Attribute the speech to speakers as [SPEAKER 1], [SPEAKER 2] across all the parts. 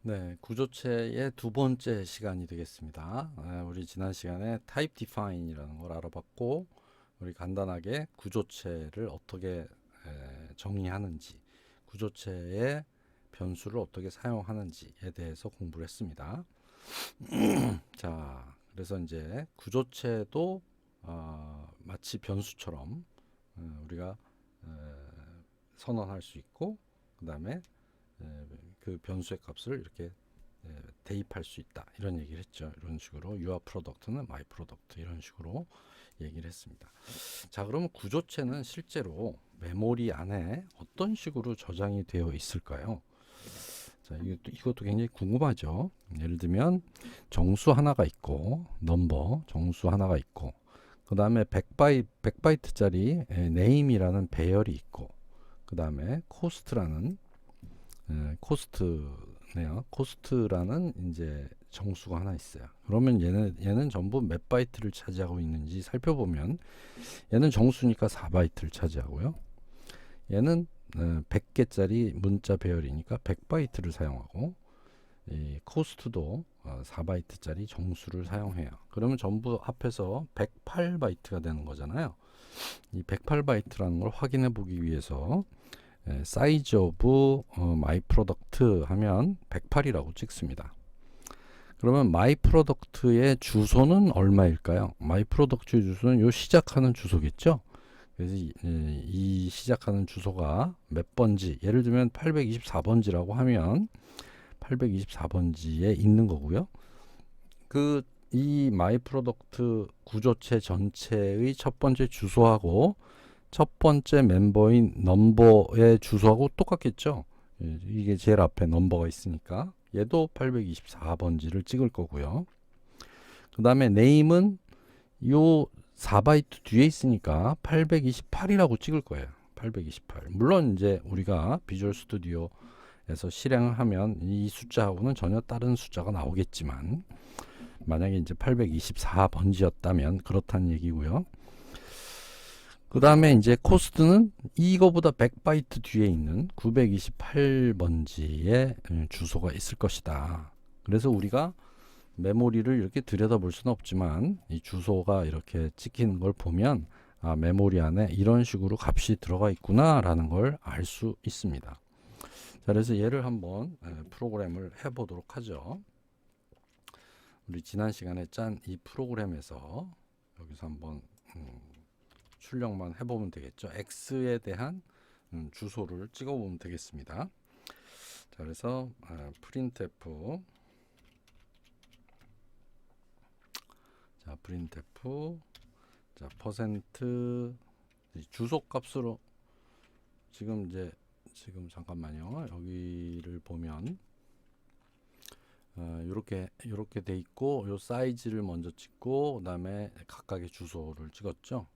[SPEAKER 1] 네, 구조체의 두 번째 시간이 되겠습니다. 우리 지난 시간에 type define이라는 걸 알아봤고, 우리 간단하게 구조체를 어떻게 정의하는지, 구조체의 변수를 어떻게 사용하는지에 대해서 공부를 했습니다. 자, 그래서 이제 구조체도 마치 변수처럼 우리가 선언할 수 있고, 그 다음에 그 변수의 값을 이렇게 대입할 수 있다 이런 얘기를 했죠. 이런 식으로 your product는 my product 이런 식으로 얘기를 했습니다. 자, 그러면 구조체는 실제로 메모리 안에 어떤 식으로 저장이 되어 있을까요? 자, 이것도 굉장히 궁금하죠. 예를 들면 정수 하나가 있고 넘버 정수 하나가 있고 그 다음에 100바이트짜리 name이라는 배열이 있고 그 다음에 cost라는 코스트네요. 코스트라는 이제 정수가 하나 있어요. 그러면 얘는 전부 몇 바이트를 차지하고 있는지 살펴보면 얘는 정수니까 4바이트를 차지하고요. 얘는 100개짜리 문자 배열이니까 100바이트를 사용하고 이 코스트도 4바이트짜리 정수를 사용해요. 그러면 전부 합해서 108바이트가 되는 거잖아요. 이 108바이트라는 걸 확인해 보기 위해서 사이즈 오브 마이 프로덕트 하면 108이라고 찍습니다. 그러면 마이 프로덕트의 주소는 얼마일까요? 마이 프로덕트의 주소는 요 시작하는 주소겠죠? 그래서 이 시작하는 주소가 몇 번지, 예를 들면 824번지라고 하면 824번지에 있는 거고요. 이 마이 프로덕트 구조체 전체의 첫 번째 주소하고 첫 번째 멤버인 넘버의 주소하고 똑같겠죠. 이게 제일 앞에 넘버가 있으니까 얘도 824번지를 찍을 거고요. 그 다음에 name은 요 4바이트 뒤에 있으니까 828이라고 찍을 거예요. 828. 물론 이제 우리가 비주얼 스튜디오에서 실행을 하면 이 숫자하고는 전혀 다른 숫자가 나오겠지만 만약에 이제 824번지였다면 그렇다는 얘기고요. 그 다음에 이제 코스트는 이거보다 100바이트 뒤에 있는 928번지의 주소가 있을 것이다. 그래서 우리가 메모리를 이렇게 들여다볼 수는 없지만 이 주소가 이렇게 찍히는 걸 보면 메모리 안에 이런 식으로 값이 들어가 있구나 라는 걸 알 수 있습니다. 자, 그래서 얘를 한번 프로그램을 해보도록 하죠. 우리 지난 시간에 짠 이 프로그램에서 여기서 한번 출력만 해보면 되겠죠. x에 대한 주소를 찍어보면 되겠습니다. 자, 그래서 printf 자 퍼센트 주소 값으로 지금 잠깐만요. 여기를 보면 이렇게 돼 있고 요 사이즈를 먼저 찍고 그다음에 각각의 주소를 찍었죠.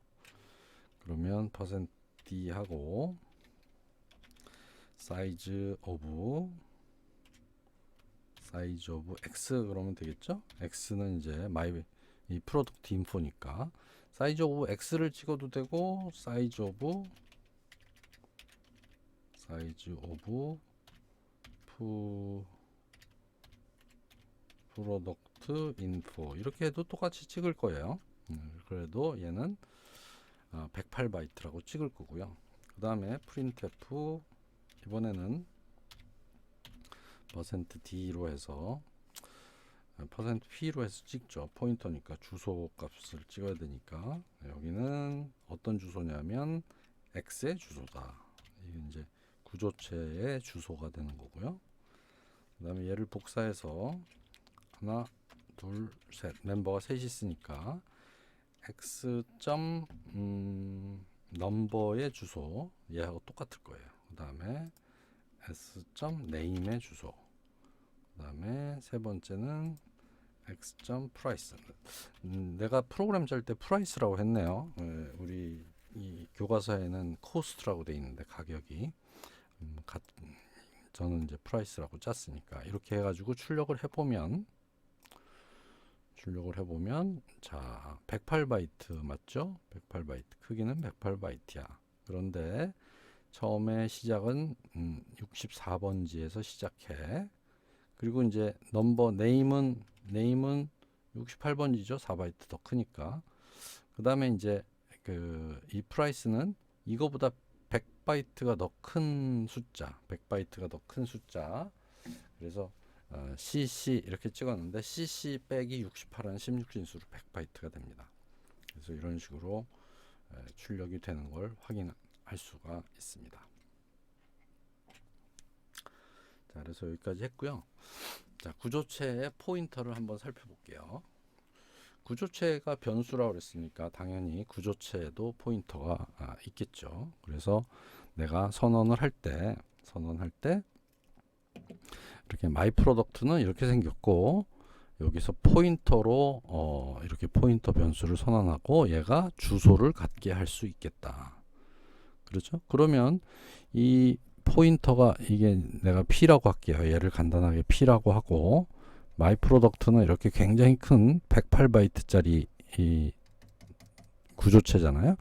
[SPEAKER 1] 그러면 %d 하고 사이즈 오브 x 그러면 되겠죠? x는 이제 이 프로덕트 인포니까 사이즈 오브 x를 찍어도 되고 사이즈 오브 프로덕트 인포 이렇게 해도 똑같이 찍을 거예요. 그래도 얘는 108바이트라고 찍을 거고요. 그 다음에 printf 이번에는 %d로 해서 %p로 해서 찍죠. 포인터니까 주소 값을 찍어야 되니까 여기는 어떤 주소냐면 x의 주소다. 이게 이제 구조체의 주소가 되는 거고요. 그 다음에 얘를 복사해서 하나 둘 셋 멤버가 셋이 있으니까 x 넘버의 주소 얘하고 똑같을 거예요. 그 다음에 s name의 주소 그 다음에 세 번째는 x price 내가 프로그램 짤 때 price라고 했네요. 우리 이 교과서에는 cost라고 돼 있는데 가격이 저는 이제 price라고 짰으니까 이렇게 해가지고 출력을 해보면 자 108바이트 맞죠? 108바이트 크기는 108바이트야. 그런데 처음에 시작은 64번지에서 시작해. 그리고 이제 넘버 네임은 68번지죠. 4바이트 더 크니까. 그다음에 이제 이 프라이스는 이거보다 100바이트가 더 큰 숫자, 100바이트가 더 큰 숫자. 그래서 CC 이렇게 찍었는데 CC 빼기 68은 16진수로 100바이트가 됩니다. 그래서 이런 식으로 출력이 되는 걸 확인할 수가 있습니다. 자, 그래서 여기까지 했고요. 자, 구조체의 포인터를 한번 살펴볼게요. 구조체가 변수라고 그랬으니까 당연히 구조체에도 포인터가 있겠죠. 그래서 내가 선언을 할 때 이렇게 마이 프로덕트는 이렇게 생겼고, 여기서 포인터로 이렇게 포인터 변수를 선언하고 얘가 주소를 갖게 할 수 있겠다. 그렇죠? 그러면 이 포인터가 이게 내가 P라고 할게요. 얘를 간단하게 P라고 하고, 마이 프로덕트는 이렇게 굉장히 큰 108바이트짜리 이 구조체잖아요.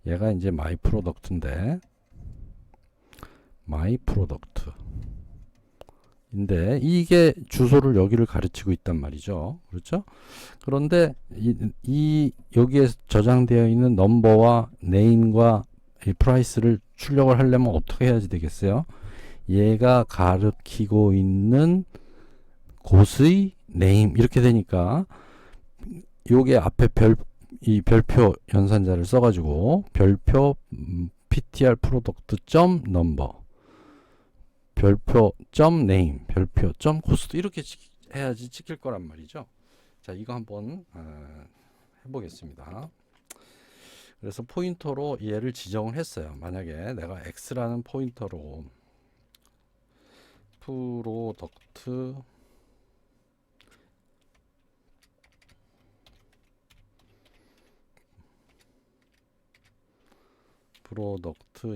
[SPEAKER 1] 얘가 이제 마이 프로덕트인데, 마이 프로덕트 인데 이게 주소를 여기를 가르치고 있단 말이죠. 그렇죠? 그런데 여기에 저장되어 있는 넘버와 네임과 이 프라이스를 출력을 하려면 어떻게 해야지 되겠어요? 얘가 가르치고 있는 곳의 네임 이렇게 되니까 요게 앞에 이 별표 연산자를 써가지고 별표 ptr 프로덕트 점 넘버 별표 점 네임 별표 점 코스트 이렇게 해야지 찍힐 거란 말이죠. 자, 이거 한번 해보겠습니다. 그래서 포인터로 얘를 지정을 했어요. 만약에 내가 x라는 포인터로 프로덕트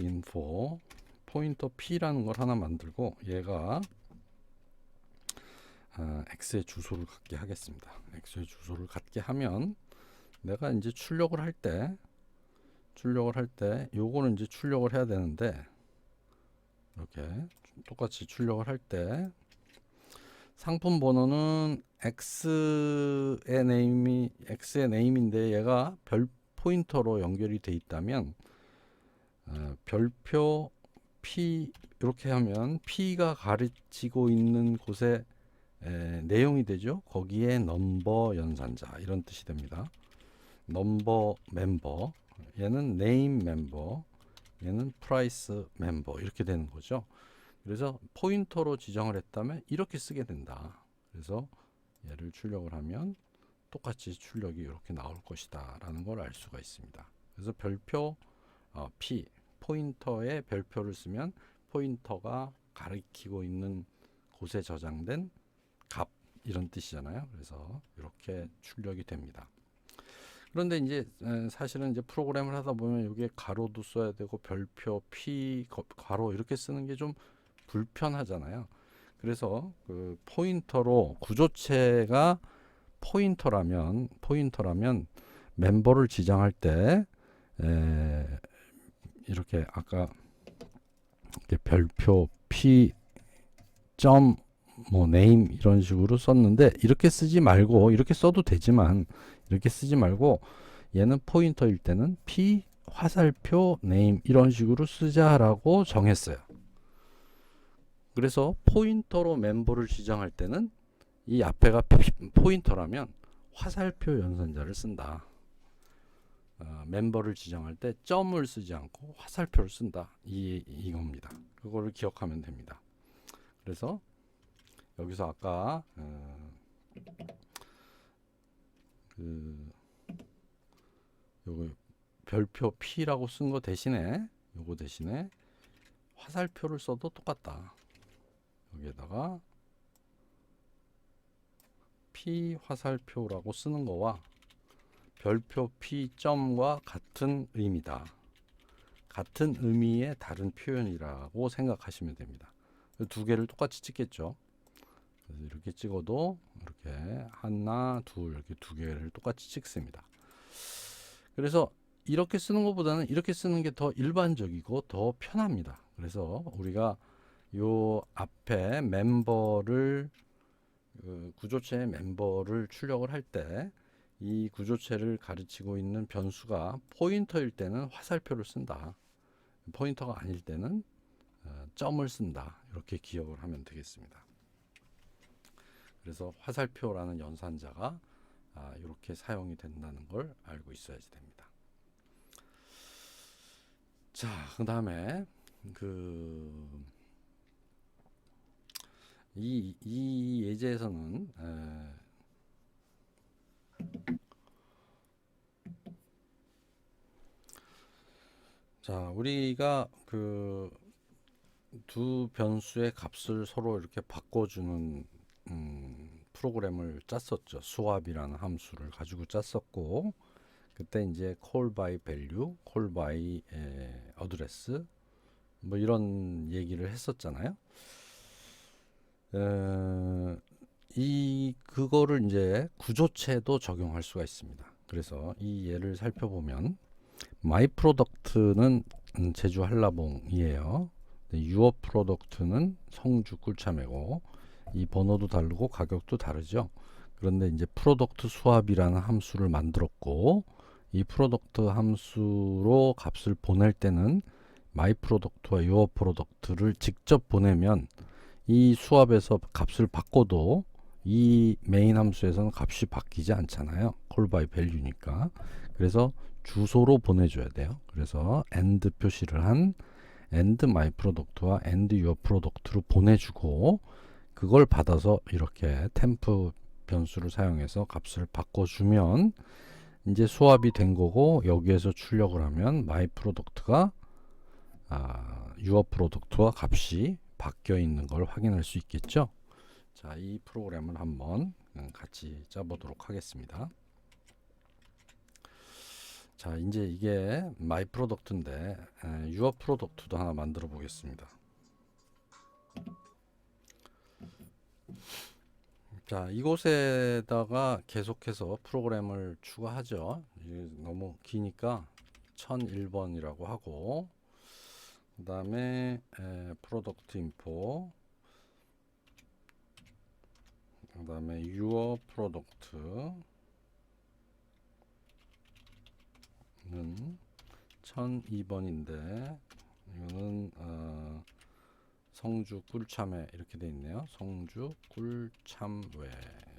[SPEAKER 1] 인포 포인터 P라는 걸 하나 만들고 얘가 X의 주소를 갖게 하겠습니다. X의 주소를 갖게 하면 내가 이제 출력을 할 때 요거는 이제 출력을 해야 되는데 이렇게 똑같이 출력을 할 때 상품 번호는 X의 네임인데 얘가 별 포인터로 연결이 돼 있다면 별표 P 이렇게 하면 P가 가르치고 있는 곳에 내용이 되죠. 거기에 넘버 연산자 이런 뜻이 됩니다. 넘버 멤버, 얘는 네임 멤버, 얘는 프라이스 멤버 이렇게 되는 거죠. 그래서 포인터로 지정을 했다면 이렇게 쓰게 된다. 그래서 얘를 출력을 하면 똑같이 출력이 이렇게 나올 것이다 라는 걸 알 수가 있습니다. 그래서 별표 P 포인터에 별표를 쓰면 포인터가 가리키고 있는 곳에 저장된 값 이런 뜻이잖아요. 그래서 이렇게 출력이 됩니다. 그런데 이제 사실은 이제 프로그램을 하다 보면 여기에 가로도 써야 되고 별표 P 가로 이렇게 쓰는 게 좀 불편하잖아요. 그래서 그 포인터로 구조체가 포인터라면 멤버를 지정할 때 이렇게 아까 이렇게 별표 P 점 뭐 네임 이런 식으로 썼는데 이렇게 쓰지 말고 이렇게 써도 되지만 이렇게 쓰지 말고 얘는 포인터일 때는 P 화살표 네임 이런 식으로 쓰자라고 정했어요. 그래서 포인터로 멤버를 지정할 때는 이 앞에가 포인터라면 화살표 연산자를 쓴다. 멤버를 지정할 때 점을 쓰지 않고 화살표를 쓴다. 이겁니다. 그거를 기억하면 됩니다. 그래서 여기서 아까 요거 별표 P라고 쓴 거 대신에 요거 대신에 화살표를 써도 똑같다. 여기에다가 P 화살표라고 쓰는 거와 별표 P 점과 같은 의미다. 같은 의미의 다른 표현이라고 생각하시면 됩니다. 두 개를 똑같이 찍겠죠. 그래서 이렇게 찍어도 이렇게 하나, 둘 이렇게 두 개를 똑같이 찍습니다. 그래서 이렇게 쓰는 것보다는 이렇게 쓰는 게 더 일반적이고 더 편합니다. 그래서 우리가 요 앞에 멤버를 그 구조체의 멤버를 출력을 할 때 이 구조체를 가르치고 있는 변수가 포인터일 때는 화살표를 쓴다. 포인터가 아닐 때는 점을 쓴다. 이렇게 기억을 하면 되겠습니다. 그래서 화살표라는 연산자가 이렇게 사용이 된다는 걸 알고 있어야지 됩니다. 자, 그 다음에 이 예제에서는 자, 우리가 그 두 변수의 값을 서로 이렇게 바꿔주는 프로그램을 짰었죠. swap이라는 함수를 가지고 짰었고, 그때 이제 call by value, call by address 뭐 이런 얘기를 했었잖아요. 그거를 이제 구조체도 적용할 수가 있습니다. 그래서 이 예를 살펴보면 my product는 제주 한라봉이에요. 유어 프로덕트는 성주 꿀참외고, 이 번호도 다르고 가격도 다르죠. 그런데 이제 프로덕트 수압이라는 함수를 만들었고, 이 프로덕트 함수로 값을 보낼 때는 마이 프로덕트와 유어 프로덕트를 직접 보내면 이 수압에서 값을 바꿔도 이 메인 함수에서는 값이 바뀌지 않잖아요. call by value니까. 그래서 주소로 보내줘야 돼요. 그래서 and 표시를 한 and my product와 and your product로 보내주고, 그걸 받아서 이렇게 템프 변수를 사용해서 값을 바꿔주면 이제 수합이 된 거고, 여기에서 출력을 하면 my product가 your product와 값이 바뀌어 있는 걸 확인할 수 있겠죠. 자, 이 프로그램을 한번 같이 짜보도록 하겠습니다. 자, 이제 이게 my product인데 your product도 하나 만들어 보겠습니다. 자, 이곳에다가 계속해서 프로그램을 추가하죠. 이게 너무 기니까 1001번이라고 하고, 그 다음에 프로덕트 인포, 그 다음에 your product는 1002번인데 이거는 성주 꿀참외 이렇게 돼 있네요. 성주 꿀참외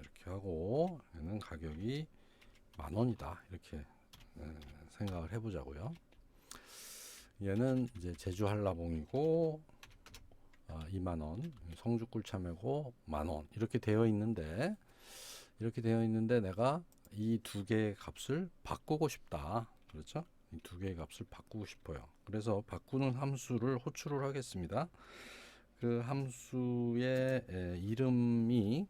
[SPEAKER 1] 이렇게 하고, 얘는 가격이 10,000원이다 이렇게 생각을 해보자고요. 얘는 이제 제주 한라봉이고 20,000원, 성주 꿀참외고 10,000원 이렇게 되어 있는데 내가 이 두 개의 값을 바꾸고 싶다. 그렇죠? 이 두 개의 값을 바꾸고 싶어요. 그래서 바꾸는 함수를 호출을 하겠습니다. 그 함수의 이름이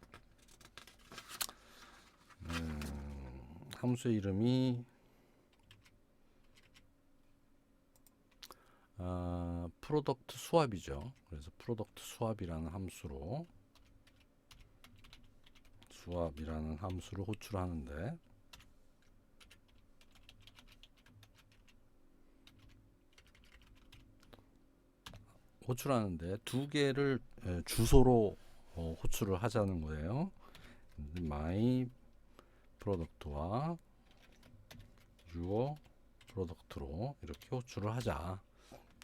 [SPEAKER 1] 프로덕트 수압이죠. 그래서 프로덕트 수압이라는 함수를 호출하는데, 두 개를 주소로 호출을 하자는 거예요. my 프로덕트와 your 프로덕트로 이렇게 호출을 하자.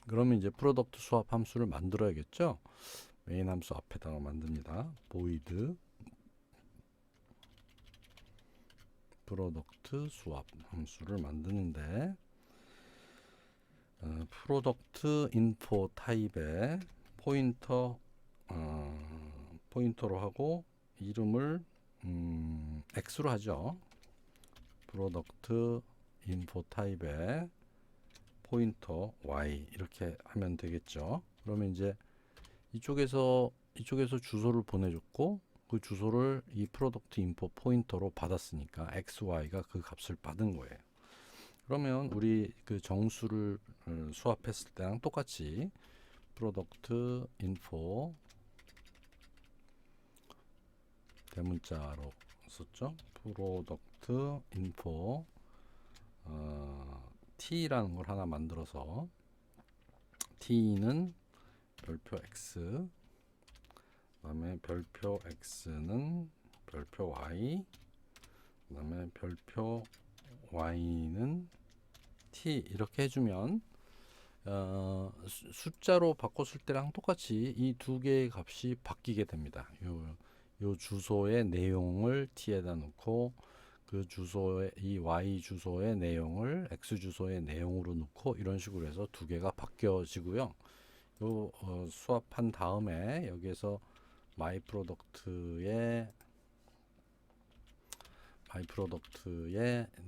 [SPEAKER 1] 그러면 이제 프로덕트 수압 함수를 만들어야겠죠. 메인 함수 앞에다가 만듭니다. void 프로덕트 수압 함수를 만드는데, 프로덕트 인포 타입에 포인터로 하고 이름을 x로 하죠. 프로덕트 인포 타입에 포인터 y 이렇게 하면 되겠죠. 그러면 이제 이쪽에서 주소를 보내줬고, 그 주소를 이 프로덕트 인포 포인터로 받았으니까 xy가 그 값을 받은 거예요. 그러면 우리 그 정수를 수합했을 때랑 똑같이 프로덕트 인포 대문자로 썼죠. 프로덕트 인포 t라는 걸 하나 만들어서, t는 별표 x, 그다음에 별표 x는 별표 y, 그다음에 별표 y는 t 이렇게 해주면 숫자로 바꿨을 때랑 똑같이 이 두 개의 값이 바뀌게 됩니다. 요 주소의 내용을 t에다 넣고 그 주소의 이 y 주소의 내용을 x 주소의 내용으로 넣고 이런 식으로 해서 두 개가 바뀌어지고요. 요 수합한 다음에 여기에서 마이 프로덕트의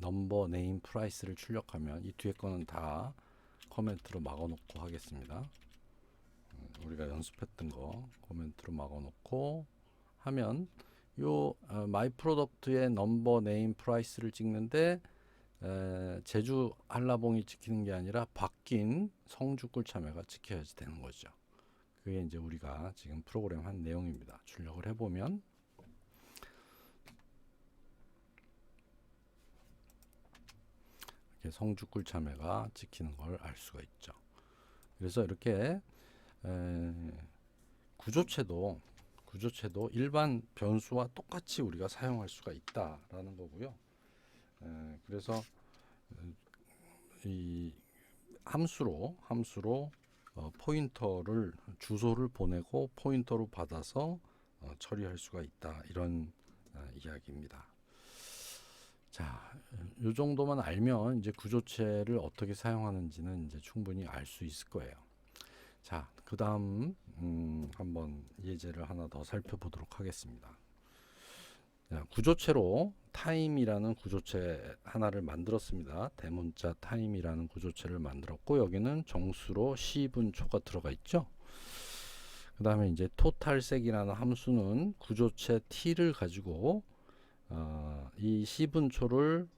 [SPEAKER 1] 넘버 네임 프라이스를 출력하면 이 뒤에 거는 다 코멘트로 막아놓고 하겠습니다. 우리가 연습했던 거 코멘트로 막아놓고 하면 요 마이 프로덕트의 넘버 네임 프라이스를 찍는데 제주 한라봉이 찍히는 게 아니라 바뀐 성주 꿀참외가 찍혀야지 되는 거죠. 그게 이제 우리가 지금 프로그램 한 내용입니다. 출력을 해보면 이렇게 성주 꿀참외가 찍히는 걸 알 수가 있죠. 그래서 이렇게 구조체도 일반 변수와 똑같이 우리가 사용할 수가 있다라는 거고요. 그래서 이 함수로 포인터를 주소를 보내고 포인터로 받아서 처리할 수가 있다, 이런 이야기입니다. 자, 이 정도만 알면 이제 구조체를 어떻게 사용하는지는 이제 충분히 알 수 있을 거예요. 자, 그 다음 한번 예제를 하나 더 살펴보도록 하겠습니다. 자, 구조체로 타임이라는 구조체 하나를 만들었습니다. 대문자 타임이라는 구조체를 만들었고 여기는 정수로 C분초가 들어가 있죠. 그 다음에 이제 토탈색이라는 함수는 구조체 T를 가지고 이 C분초를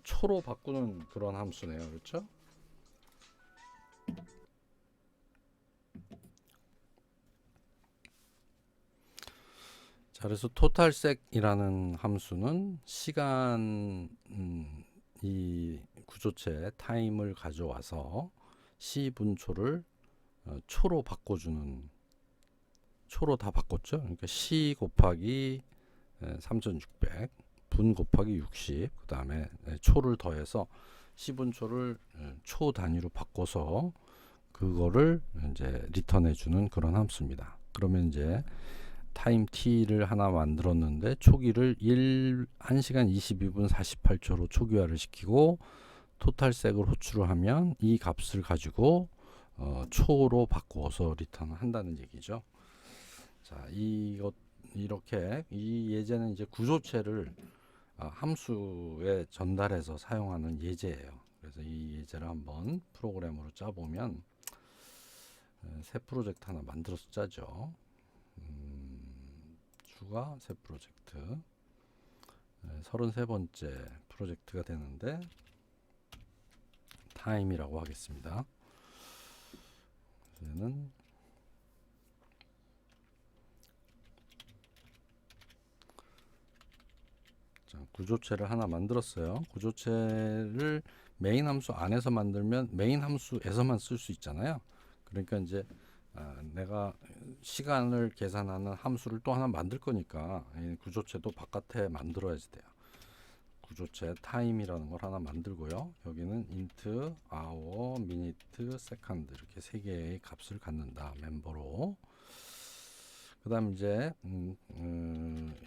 [SPEAKER 1] 초로 바꾸는 그런 함수네요. 그렇죠? 자, 그래서 토탈색이라는 함수는 시간 이 구조체 타임을 가져와서 C분초를 초로 바꿔주는, 초로 다 바꿨죠. 그러니까 C 곱하기 3600 분 곱하기 60, 그 다음에 초를 더해서 C분초를 초 단위로 바꿔서 그거를 이제 리턴해 주는 그런 함수입니다. 그러면 이제 타임 t를 하나 만들었는데 초기를 1시간 22분 48초로 초기화를 시키고 토탈색을 호출을 하면 이 값을 가지고 초로 바꿔서 리턴을 한다는 얘기죠. 자, 이렇게 이 예제는 이제 구조체를 함수에 전달해서 사용하는 예제예요. 그래서 이 예제를 한번 프로그램으로 짜보면 새 프로젝트 하나 만들어서 짜죠. 추가 새 프로젝트 33번째 프로젝트가 되는데 타임이라고 하겠습니다. 이제는 자, 구조체를 하나 만들었어요. 구조체를 메인 함수 안에서 만들면 메인 함수에서만 쓸 수 있잖아요. 그러니까 이제 내가 시간을 계산하는 함수를 또 하나 만들 거니까 구조체도 바깥에 만들어야지 돼요. 구조체 타임이라는 걸 하나 만들고요. 여기는 int, hour, minute, second 이렇게 세 개의 값을 갖는다, 멤버로. 그 다음 이제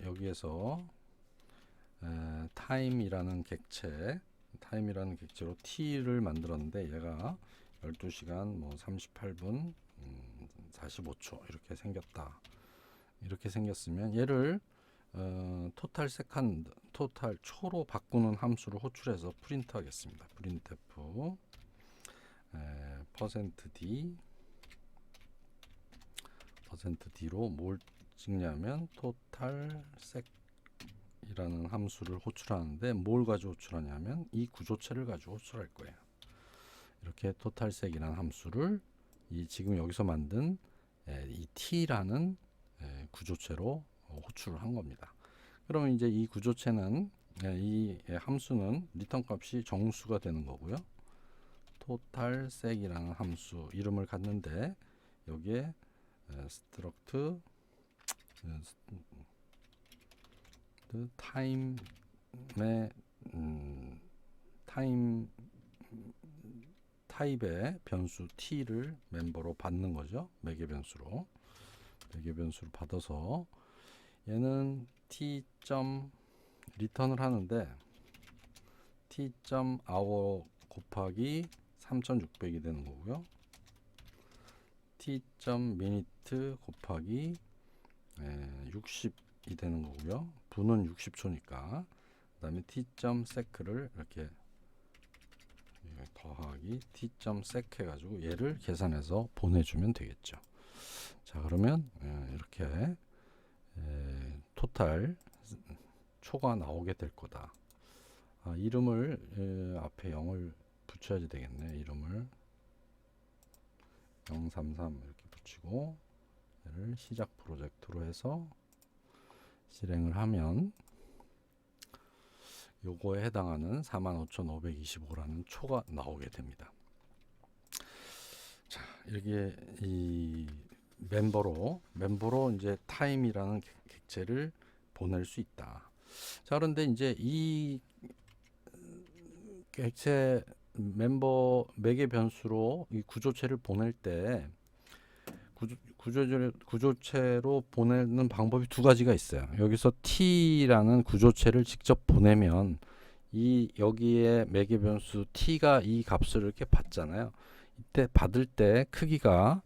[SPEAKER 1] 여기에서 타임이라는 객체로 t를 만들었는데 얘가 12시간 뭐 38분 45초 이렇게 생겼다. 이렇게 생겼으면 얘를 토탈 세컨드, 토탈 초로 바꾸는 함수를 호출해서 프린트 하겠습니다. printf %d%d로 뭘 찍냐면 토탈 색이라는 함수를 호출하는데 뭘 가지고 호출하냐면 이 구조체를 가지고 호출할 거예요. 이렇게 토탈색이라는 함수를 지금 여기서 만든 이 t라는 구조체로 호출을 한 겁니다. 그러면 이제 이 구조체는 이 함수는 리턴 값이 정수가 되는 거고요. 토탈색이라는 함수 이름을 갖는데 여기에 struct 타임의 타임 타입의 변수 t를 멤버로 받는 거죠. 매개 변수로 받아서 얘는 t. 리턴을 하는데 t.hour 곱하기 3600이 되는 거고요. t.minute 곱하기 60이 되는 거고요. 분은 60초니까 그 다음에 t.sec를 이렇게 더하기 t.sec 해가지고 얘를 계산해서 보내주면 되겠죠. 자, 그러면 이렇게 토탈 초가 나오게 될 거다. 이름을 앞에 0을 붙여야지 되겠네. 이름을 033 이렇게 붙이고 얘를 시작 프로젝트로 해서 실행을 하면 요거에 해당하는 45,525라는 초가 나오게 됩니다. 자, 이렇게 이 멤버로 이제 타임이라는 객체를 보낼 수 있다. 자, 그런데 이제 이 객체 멤버 매개 변수로 이 구조체를 보낼 때 구조체로 보내는 방법이 두 가지가 있어요. 여기서 t라는 구조체를 직접 보내면 여기에 매개 변수 t가 이 값을 이렇게 받잖아요. 이때 받을 때 크기가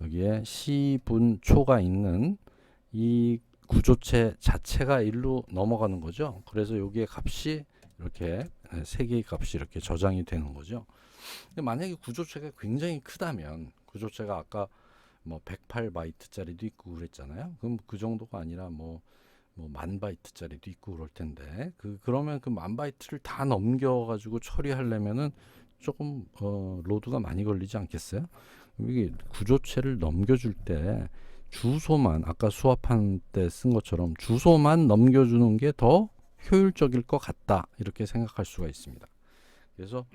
[SPEAKER 1] 여기에 c분 초가 있는 이 구조체 자체가 1로 넘어가는 거죠. 그래서 여기에 값이 이렇게 세 개의 값이 이렇게 저장이 되는 거죠. 근데 만약에 구조체가 굉장히 크다면 구조체가 아까 뭐 108바이트짜리도 있고 그랬잖아요. 그럼 그 정도가 아니라 뭐 10,000바이트짜리도 있고 그럴 텐데 그러면 그 10,000바이트를 다 넘겨 가지고 처리하려면은 조금 로드가 많이 걸리지 않겠어요? 이게 구조체를 넘겨줄 때 주소만 아까 수합한 때 쓴 것처럼 주소만 넘겨주는 게 더 효율적일 것 같다 이렇게 생각할 수가 있습니다. 그래서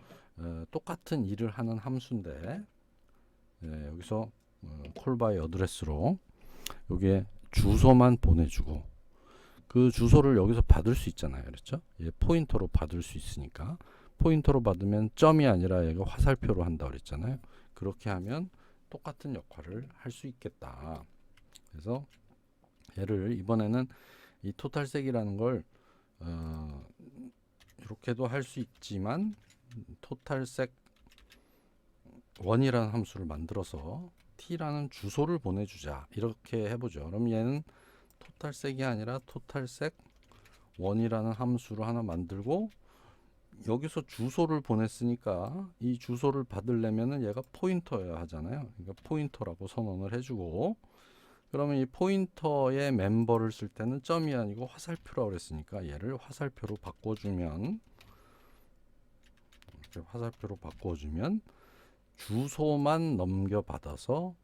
[SPEAKER 1] 똑같은 일을 하는 함수인데 여기서 콜바이 어드레스로 여기에 주소만 보내주고 그 주소를 여기서 받을 수 있잖아요. 그렇죠? 포인터로 받을 수 있으니까 포인터로 받으면 점이 아니라 얘가 화살표로 한다 그랬잖아요. 그렇게 하면 똑같은 역할을 할 수 있겠다. 그래서 얘를 이번에는 이 토탈색이라는 걸 이렇게도 할 수 있지만 토탈색 1이라는 함수를 만들어서 t라는 주소를 보내주자 이렇게 해보죠. 그럼 얘는 토탈색이 아니라 토탈색 1이라는 함수를 하나 만들고 여기서 주소를 보냈으니까 이 주소를 받으려면은 얘가 포인터여야 하잖아요. 그러니까 포인터라고 선언을 해주고 그러면 이 포인터의 멤버를 쓸 때는 점이 아니고 화살표라고 그랬으니까 얘를 화살표로 바꿔주면 이렇게 화살표로 바꿔주면 주소만 넘겨받아서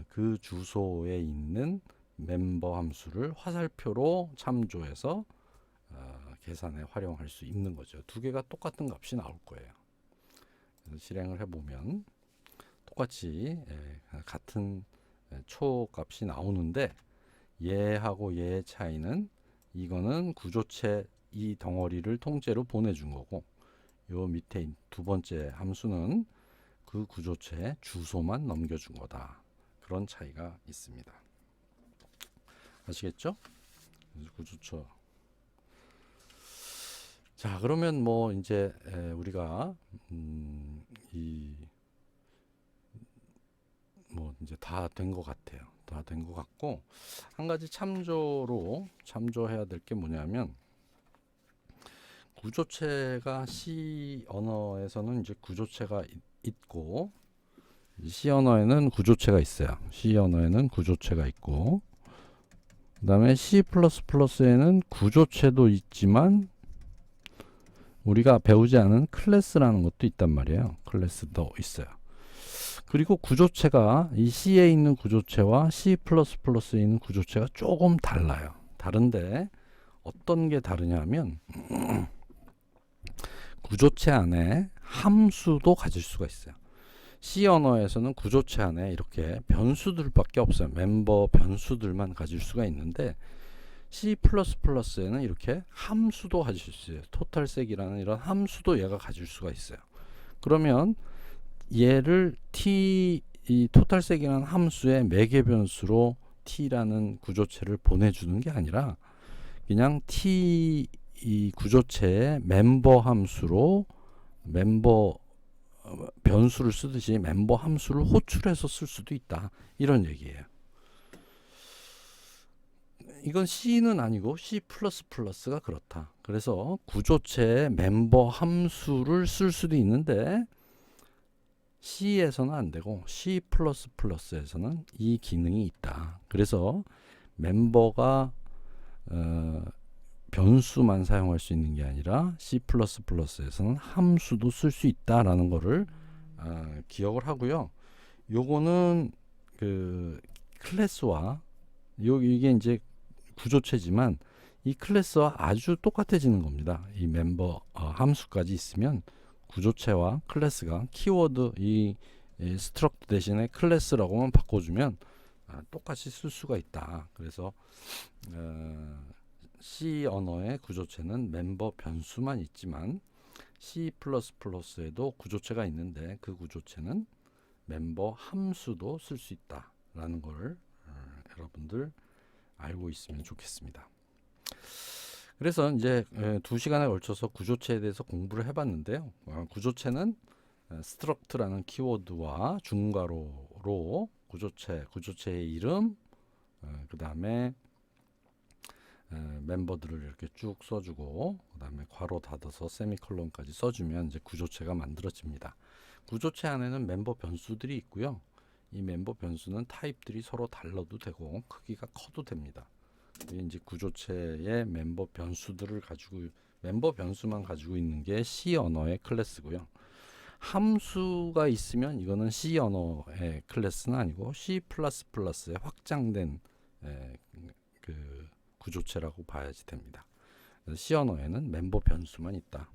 [SPEAKER 1] 그 주소에 있는 멤버 함수를 화살표로 참조해서 계산에 활용할 수 있는 거죠. 두 개가 똑같은 값이 나올 거예요. 그래서 실행을 해보면 똑같이 같은 초 값이 나오는데 얘하고 얘의 차이는 이거는 구조체 이 덩어리를 통째로 보내준 거고 요 밑에 두 번째 함수는 그 구조체 주소만 넘겨준 거다. 그런 차이가 있습니다. 아시겠죠? 구조처. 자, 그러면 뭐 이제 우리가 뭐 이제 다 된 것 같아요. 다 된 것 같고 한 가지 참조해야 될 게 뭐냐면 구조체가 C 언어에서는 이제 구조체가 있고 C 언어에는 구조체가 있어요. C 언어에는 구조체가 있고 그 다음에 C++에는 구조체도 있지만 우리가 배우지 않은 클래스라는 것도 있단 말이에요. 클래스도 있어요. 그리고 구조체가 이 C에 있는 구조체와 C++에 있는 구조체가 조금 달라요. 다른데 어떤 게 다르냐면 구조체 안에 함수도 가질 수가 있어요. C 언어에서는 구조체 안에 이렇게 변수들밖에 없어요. 멤버 변수들만 가질 수가 있는데 C++에는 이렇게 함수도 가질 수 있어요. 토탈색이라는 이런 함수도 얘가 가질 수가 있어요. 그러면 얘를 이 토탈색이라는 함수의 매개 변수로 t라는 구조체를 보내주는 게 아니라 그냥 t 이 구조체의 멤버 함수로 멤버 변수를 쓰듯이 멤버 함수를 호출해서 쓸 수도 있다. 이런 얘기예요. 이건 C는 아니고 C++가 그렇다. 그래서 구조체의 멤버 함수를 쓸 수도 있는데 C에서는 안 되고 C++에서는 이 기능이 있다. 그래서 멤버가 변수만 사용할 수 있는 게 아니라 C++에서는 함수도 쓸 수 있다라는 거를 기억을 하고요. 요거는 그 클래스와 이게 이제 구조체지만 이 클래스와 아주 똑같아지는 겁니다. 이 멤버 함수까지 있으면 구조체와 클래스가 키워드 이 스트럭트 대신에 클래스라고만 바꿔주면 똑같이 쓸 수가 있다. 그래서 C 언어의 구조체는 멤버 변수만 있지만 C++에도 구조체가 있는데 그 구조체는 멤버 함수도 쓸 수 있다라는 걸 여러분들 알고 있으면 좋겠습니다. 그래서 이제 2시간에 걸쳐서 구조체에 대해서 공부를 해봤는데요. 구조체는 스트럭트라는 키워드와 중괄호로 구조체의 이름, 그 다음에 멤버들을 이렇게 쭉 써주고 그 다음에 괄호 닫아서 세미콜론까지 써주면 이제 구조체가 만들어집니다. 구조체 안에는 멤버 변수들이 있고요. 이 멤버 변수는 타입들이 서로 달라도 되고 크기가 커도 됩니다. 이게 이제 구조체의 멤버 변수들을 가지고 멤버 변수만 가지고 있는 게 C 언어의 클래스고요. 함수가 있으면 이거는 C 언어의 클래스는 아니고 C++의 확장된 그 구조체라고 봐야지 됩니다. C 언어에는 멤버 변수만 있다.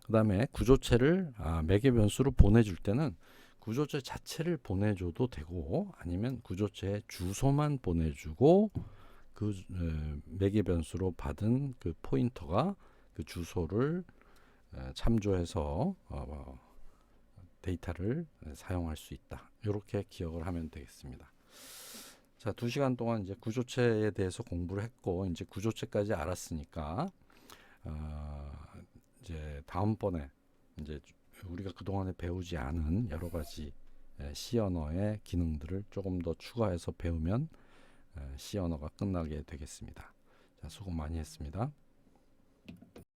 [SPEAKER 1] 그 다음에 구조체를 매개 변수로 보내줄 때는 구조체 자체를 보내줘도 되고 아니면 구조체의 주소만 보내주고 그 매개 변수로 받은 그 포인터가 그 주소를 참조해서 데이터를 사용할 수 있다. 이렇게 기억을 하면 되겠습니다. 자, 2시간 동안 이제 구조체에 대해서 공부를 했고 이제 구조체까지 알았으니까 이제 다음번에 이제 우리가 그동안에 배우지 않은 여러 가지 C 언어의 기능들을 조금 더 추가해서 배우면 C 언어가 끝나게 되겠습니다. 자, 수고 많이 했습니다.